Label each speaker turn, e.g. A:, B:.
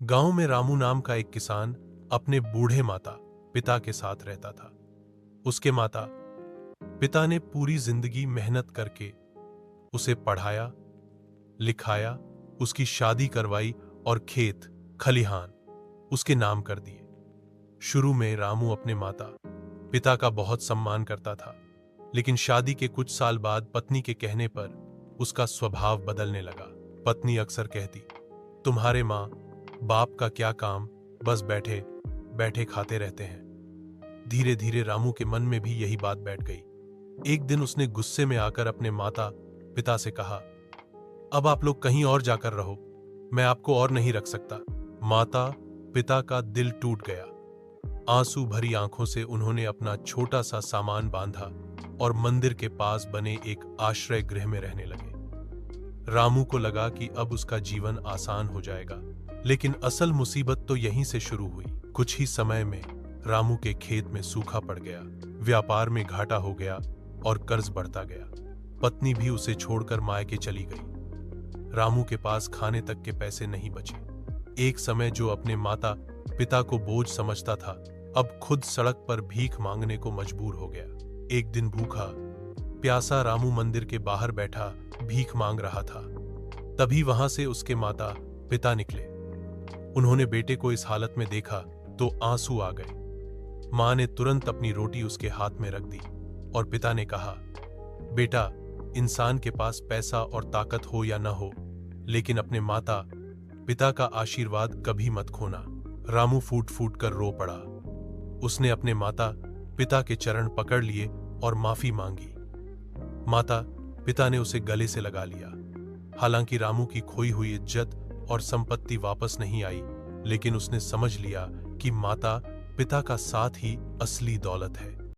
A: गांव में रामू नाम का एक किसान अपने बूढ़े माता पिता के साथ रहता था। उसके माता पिता ने पूरी जिंदगी मेहनत करके उसे पढ़ाया, लिखाया, उसकी शादी करवाई और खेत खलिहान उसके नाम कर दिए। शुरू में रामू अपने माता पिता का बहुत सम्मान करता था, लेकिन शादी के कुछ साल बाद पत्नी के कहने पर उसका स्वभाव बदलने लगा। पत्नी अक्सर कहती, तुम्हारे माँ बाप का क्या काम, बस बैठे बैठे खाते रहते हैं। धीरे धीरे रामू के मन में भी यही बात बैठ गई। एक दिन उसने गुस्से में आकर अपने माता पिता से कहा, अब आप लोग कहीं और जाकर रहो, मैं आपको और नहीं रख सकता। माता पिता का दिल टूट गया। आंसू भरी आंखों से उन्होंने अपना छोटा सा सामान बांधा और मंदिर के पास बने एक आश्रय गृह में रहने लगे। रामू को लगा कि अब उसका जीवन आसान हो जाएगा, लेकिन असल मुसीबत तो यहीं से शुरू हुई। कुछ ही समय में रामू के खेत में सूखा पड़ गया, व्यापार में घाटा हो गया और कर्ज बढ़ता गया। पत्नी भी उसे छोड़कर मायके चली गई। रामू के पास खाने तक के पैसे नहीं बचे। एक समय जो अपने माता पिता को बोझ समझता था, अब खुद सड़क पर भीख मांगने को मजबूर हो गया। एक दिन भूखा प्यासा रामू मंदिर के बाहर बैठा भीख मांग रहा था। तभी वहां से उसके माता पिता निकले। उन्होंने बेटे को इस हालत में देखा तो आंसू आ गए। मां ने तुरंत अपनी रोटी उसके हाथ में रख दी और पिता ने कहा, बेटा, इंसान के पास पैसा और ताकत हो या न हो, लेकिन अपने माता पिता का आशीर्वाद कभी मत खोना। रामू फूट फूट कर रो पड़ा। उसने अपने माता पिता के चरण पकड़ लिए और माफी मांगी। माता पिता ने उसे गले से लगा लिया। हालांकि रामू की खोई हुई इज्जत और संपत्ति वापस नहीं आई, लेकिन उसने समझ लिया कि माता पिता का साथ ही असली दौलत है।